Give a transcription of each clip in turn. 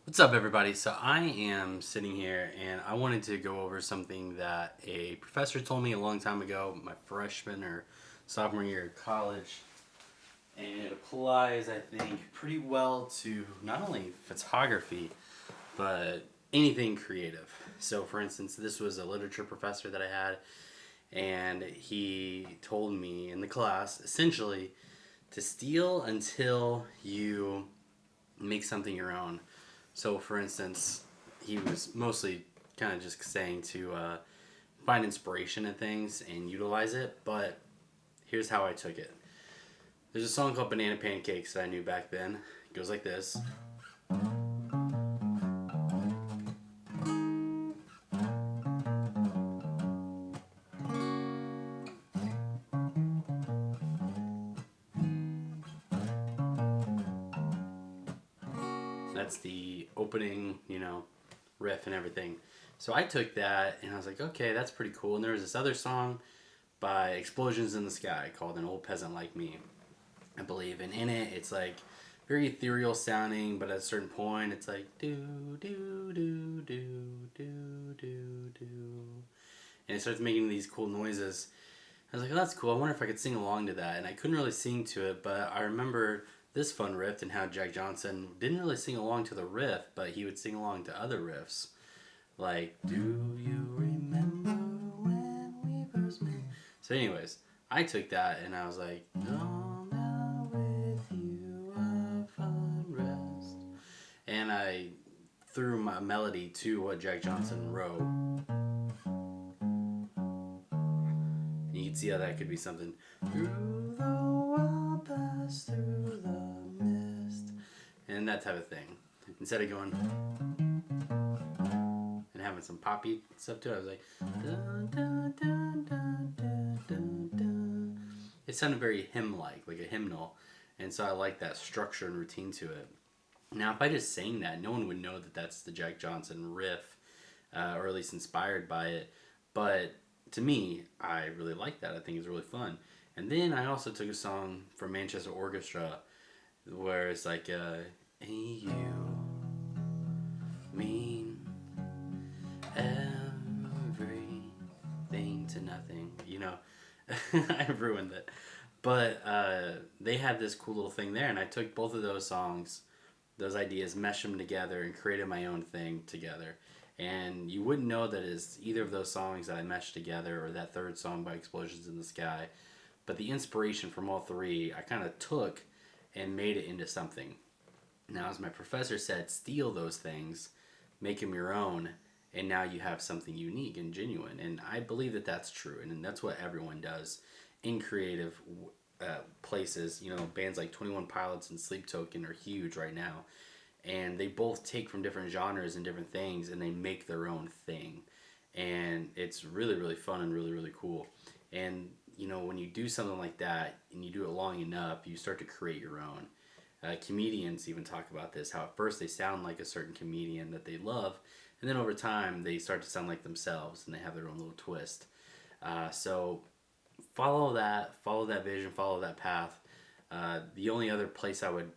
What's up, everybody? So, I am sitting here and I wanted to go over something that a professor told me a long time ago, my freshman or sophomore year of college. And it applies, I think, pretty well to not only photography, but anything creative. So, for instance, this was a literature professor that I had, and he told me in the class essentially to steal until you make something your own. So, for instance, he was mostly kind of just saying to find inspiration in things and utilize it. But here's how I took it. There's a song called Banana Pancakes that I knew back then. It goes like this. That's the opening, riff and everything. So I took that and I was like, okay, that's pretty cool. And there was this other song by Explosions in the Sky called An Old Peasant Like Me, I believe. And in it, it's like very ethereal sounding, but at a certain point, it's like do, do, do, do, do, do, do. And it starts making these cool noises. I was like, oh, that's cool. I wonder if I could sing along to that. And I couldn't really sing to it, but I remember this fun riff and how Jack Johnson didn't really sing along to the riff, but he would sing along to other riffs. Like, do you remember when we first met? So, anyways, I took that and I was like, no, now with you I find rest. And I threw my melody to what Jack Johnson wrote. You can see how that could be something. Through the wild past, through the mist. And that type of thing. Instead of going and having some poppy stuff to it, I was like, dun, dun, dun, dun, dun, dun, dun. It sounded very hymn-like a hymnal. And so I like that structure and routine to it. Now, if I just sang that, no one would know that that's the Jack Johnson riff, or at least inspired by it. But to me, I really like that. I think it's really fun. And then I also took a song from Manchester Orchestra where it's like, hey, you mean everything to nothing. I've ruined it. But they had this cool little thing there, and I took both of those songs, those ideas, meshed them together, and created my own thing together. And you wouldn't know that it's either of those songs that I meshed together or that third song by Explosions in the Sky. But the inspiration from all three, I kind of took and made it into something. Now, as my professor said, steal those things, make them your own, and now you have something unique and genuine. And I believe that that's true, and that's what everyone does in creative places. Bands like 21 Pilots and Sleep Token are huge right now, and they both take from different genres and different things, and they make their own thing. And it's really, really fun and really, really cool. And when you do something like that and you do it long enough, you start to create your own. Comedians even talk about this, how at first they sound like a certain comedian that they love, and then over time they start to sound like themselves and they have their own little twist. So follow that vision, follow that path. The only other place I would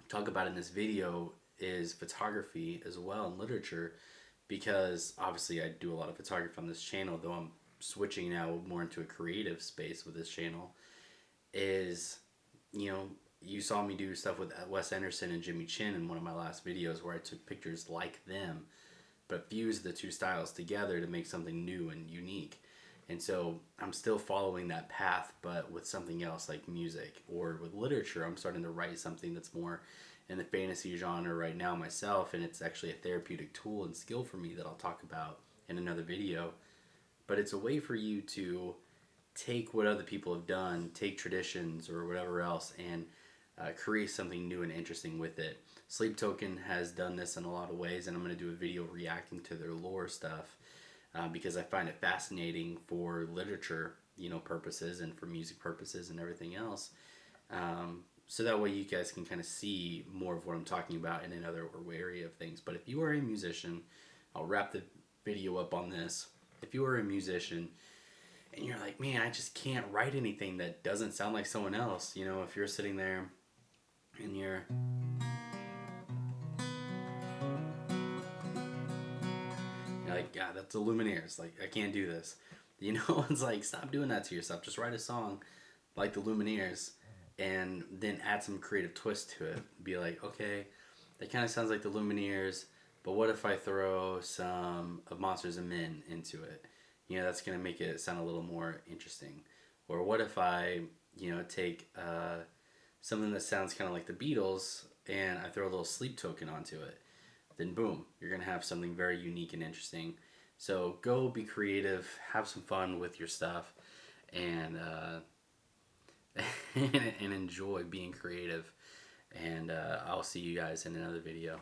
talk about in this video is photography as well, and literature, because obviously I do a lot of photography on this channel, though I'm switching now more into a creative space with this channel. Is, you saw me do stuff with Wes Anderson and Jimmy Chin in one of my last videos where I took pictures like them, but fused the two styles together to make something new and unique. And so I'm still following that path, but with something else like music. Or with literature, I'm starting to write something that's more in the fantasy genre right now myself, and it's actually a therapeutic tool and skill for me that I'll talk about in another video. But it's a way for you to take what other people have done, take traditions or whatever else, and create something new and interesting with it. Sleep Token has done this in a lot of ways, and I'm going to do a video reacting to their lore stuff because I find it fascinating for literature, purposes and for music purposes and everything else. So that way you guys can kind of see more of what I'm talking about in another area of things. But if you are a musician, I'll wrap the video up on this. If you are a musician and you're like, man, I just can't write anything that doesn't sound like someone else, if you're sitting there and you're God, that's the Lumineers. Like, I can't do this. You know, it's like, stop doing that to yourself. Just write a song like the Lumineers and then add some creative twist to it. Be like, okay, that kind of sounds like the Lumineers, but what if I throw some of Monsters and Men into it? You know, that's going to make it sound a little more interesting. Or what if I, you know, take something that sounds kind of like the Beatles and I throw a little Sleep Token onto it? Then boom, you're going to have something very unique and interesting. So go be creative, have some fun with your stuff, and and enjoy being creative. And I'll see you guys in another video.